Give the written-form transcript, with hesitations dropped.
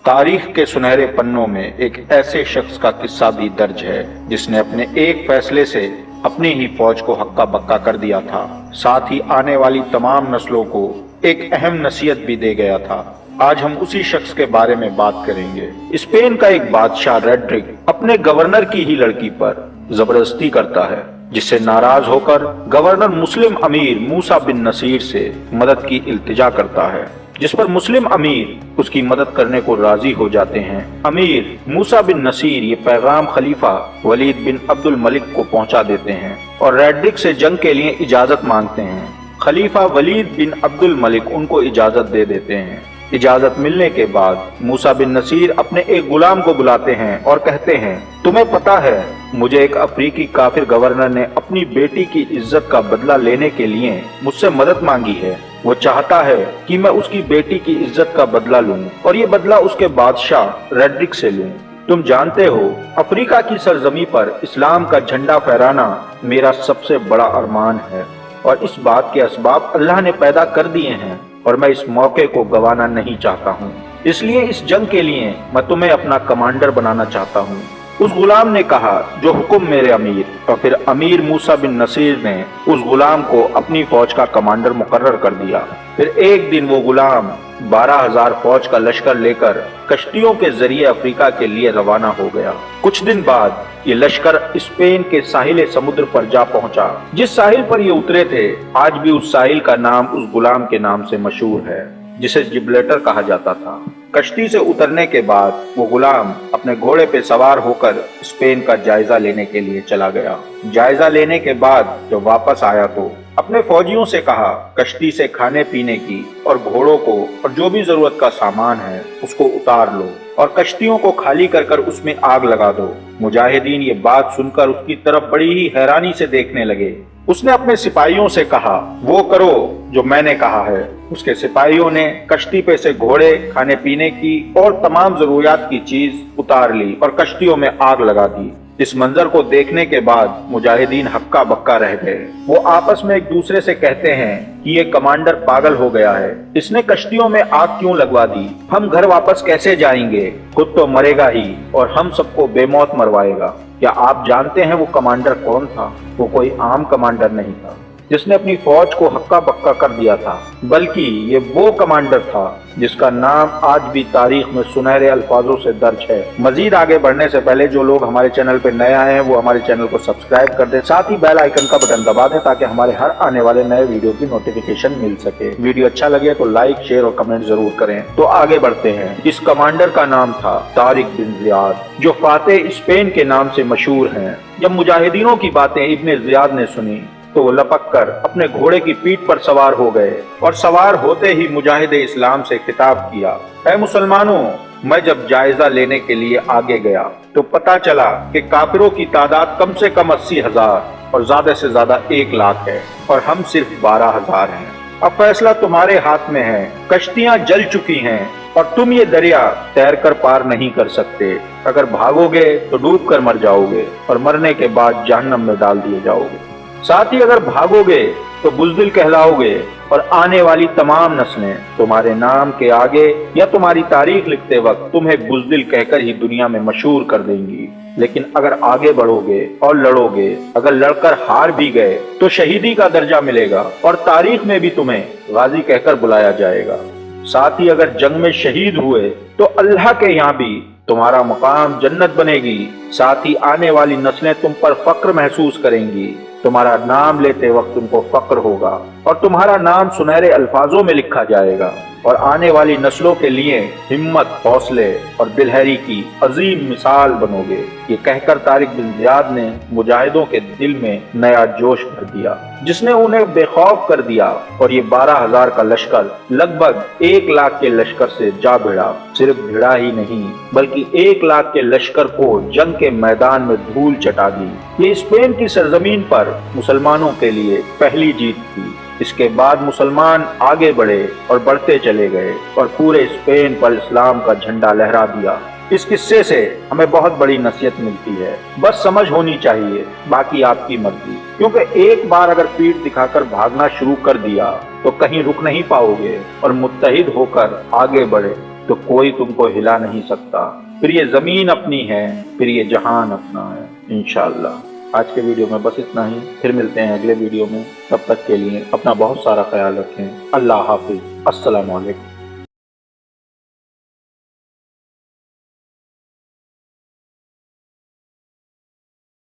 तारीख के सुनहरे पन्नों में एक ऐसे शख्स का किस्सा भी दर्ज है जिसने अपने एक फैसले से अपनी ही फौज को हक्का बक्का कर दिया था, साथ ही आने वाली तमाम नस्लों को एक अहम नसीहत भी दे गया था। आज हम उसी शख्स के बारे में बात करेंगे। स्पेन का एक बादशाह रेड्रिक अपने गवर्नर की ही लड़की पर जबरदस्ती करता है, जिससे नाराज होकर गवर्नर मुस्लिम अमीर मूसा बिन नसीर से मदद की इल्तिजा करता है, जिस पर मुस्लिम अमीर उसकी मदद करने को राजी हो जाते हैं। अमीर मूसा बिन नसीर ये पैगाम खलीफा वलीद बिन अब्दुल मलिक को पहुंचा देते हैं और रेड्रिक से जंग के लिए इजाजत मांगते हैं। खलीफा वलीद बिन अब्दुल मलिक उनको इजाजत दे देते हैं। इजाजत मिलने के बाद मूसा बिन नसीर अपने एक गुलाम को बुलाते हैं और कहते हैं, तुम्हें पता है मुझे एक अफ्रीकी काफिर गवर्नर ने अपनी बेटी की इज्जत का बदला लेने के लिए मुझसे मदद मांगी है। वो चाहता है कि मैं उसकी बेटी की इज्जत का बदला लूं और ये बदला उसके बादशाह रेड्रिक से लूं। तुम जानते हो अफ्रीका की सरजमी पर इस्लाम का झंडा फहराना मेरा सबसे बड़ा अरमान है और इस बात के असबाब अल्लाह ने पैदा कर दिए हैं और मैं इस मौके को गंवाना नहीं चाहता हूँ। इसलिए इस जंग के लिए मैं तुम्हें अपना कमांडर बनाना चाहता हूँ। उस गुलाम ने कहा, जो हुक्म मेरे अमीर। और फिर अमीर मूसा बिन नसीर ने उस गुलाम को अपनी फौज का कमांडर मुकर्रर कर दिया। फिर एक दिन वो गुलाम 12,000 फौज का लश्कर लेकर कश्तियों के जरिए अफ्रीका के लिए रवाना हो गया। कुछ दिन बाद ये लश्कर स्पेन के साहिल समुद्र पर जा पहुंचा। जिस साहिल पर ये उतरे थे, आज भी उस साहिल का नाम उस गुलाम के नाम से मशहूर है, जिसे जिब्रेल्टर कहा जाता था। कश्ती से उतरने के बाद वो गुलाम अपने घोड़े पे सवार होकर स्पेन का जायजा लेने के लिए चला गया। जायजा लेने के बाद जब वापस आया तो अपने फौजियों से कहा, कश्ती से खाने पीने की और घोड़ों को और जो भी जरूरत का सामान है उसको उतार लो और कश्तियों को खाली कर कर उसमें आग लगा दो। मुजाहिदीन ये बात सुनकर उसकी तरफ बड़ी ही हैरानी से देखने लगे। उसने अपने सिपाहियों से कहा, वो करो जो मैंने कहा है। उसके सिपाहियों ने कश्ती पे से घोड़े, खाने पीने की और तमाम जरूरियात की चीज उतार ली और कश्तियों में आग लगा दी। इस मंजर को देखने के बाद मुजाहिदीन हक्का बक्का रह गए। वो आपस में एक दूसरे से कहते हैं कि ये कमांडर पागल हो गया है, इसने कश्तियों में आग क्यों लगवा दी? हम घर वापस कैसे जाएंगे? खुद तो मरेगा ही और हम सबको बेमौत मरवाएगा। क्या आप जानते हैं वो कमांडर कौन था? वो कोई आम कमांडर नहीं था जिसने अपनी फौज को हक्का बक्का कर दिया था, बल्कि ये वो कमांडर था जिसका नाम आज भी तारीख में सुनहरे अल्फाजों से दर्ज है। मजीद आगे बढ़ने से पहले जो लोग हमारे चैनल पर नए आए हैं वो हमारे चैनल को सब्सक्राइब कर दें, साथ ही बेल आइकन का बटन दबा दें ताकि हमारे हर आने वाले नए वीडियो की नोटिफिकेशन मिल सके। वीडियो अच्छा लगे तो लाइक, शेयर और कमेंट जरूर करें। तो आगे बढ़ते हैं। इस कमांडर का नाम था तारिक बिन जियाद, जो फातेह स्पेन के नाम से मशहूर हैं। जब मुजाहिदीनों की बातें इब्ने जियाद ने सुनी तो वो लपक कर अपने घोड़े की पीठ पर सवार हो गए और सवार होते ही मुजाहिदे इस्लाम से खिताब किया, ऐ मुसलमानों, मैं जब जायजा लेने के लिए आगे गया तो पता चला कि काफिरों की तादाद कम से कम 80,000 और ज्यादा से ज्यादा 1 लाख है और हम सिर्फ 12,000 हैं। अब फैसला तुम्हारे हाथ में है। कश्तियां जल चुकी हैं और तुम ये दरिया तैरकर पार नहीं कर सकते। अगर भागोगे तो डूब कर मर जाओगे और मरने के बाद जहन्नम में डाल दिए जाओगे। साथ ही अगर भागोगे तो बुज़दिल कहलाओगे और आने वाली तमाम नस्लें तुम्हारे नाम के आगे या तुम्हारी तारीख लिखते वक्त तुम्हें बुज़दिल कहकर ही दुनिया में मशहूर कर देंगी। लेकिन अगर आगे बढ़ोगे और लड़ोगे, अगर लड़कर हार भी गए तो शहीदी का दर्जा मिलेगा और तारीख में भी तुम्हें गाजी कहकर बुलाया जाएगा। साथ ही अगर जंग में शहीद हुए तो अल्लाह के यहाँ भी तुम्हारा मुकाम जन्नत बनेगी। साथ ही आने वाली नस्लें तुम पर फक्र महसूस करेंगी। तुम्हारा नाम लेते वक्त उनको फक्र होगा और तुम्हारा नाम सुनहरे अल्फाजों में लिखा जाएगा और आने वाली नस्लों के लिए हिम्मत, हौसले और दिलहरी की अजीम मिसाल बनोगे। ये कहकर तारिक बिन जियाद ने मुजाहिदों के दिल में नया जोश भर दिया, जिसने उन्हें बेखौफ कर दिया और ये 12,000 का लश्कर लगभग 1 लाख के लश्कर से जा भिड़ा। सिर्फ भिड़ा ही नहीं बल्कि 1 लाख के लश्कर को जंग के मैदान में धूल चटा दी। ये स्पेन की सरजमीन पर मुसलमानों के लिए पहली जीत थी। इसके बाद मुसलमान आगे बढ़े और बढ़ते चले गए और पूरे स्पेन पर इस्लाम का झंडा लहरा दिया। इस किस्से से हमें बहुत बड़ी नसीहत मिलती है, बस समझ होनी चाहिए, बाकी आपकी मर्जी। क्योंकि एक बार अगर पीठ दिखाकर भागना शुरू कर दिया तो कहीं रुक नहीं पाओगे और मुत्तहिद होकर आगे बढ़े तो कोई तुमको हिला नहीं सकता। फिर ये जमीन अपनी है, फिर ये जहान अपना है। इंशाअल्लाह आज के वीडियो में बस इतना ही। फिर मिलते हैं अगले वीडियो में। तब तक के लिए अपना बहुत सारा ख्याल रखें। अल्लाह हाफिज। अस्सलाम वालेकुम।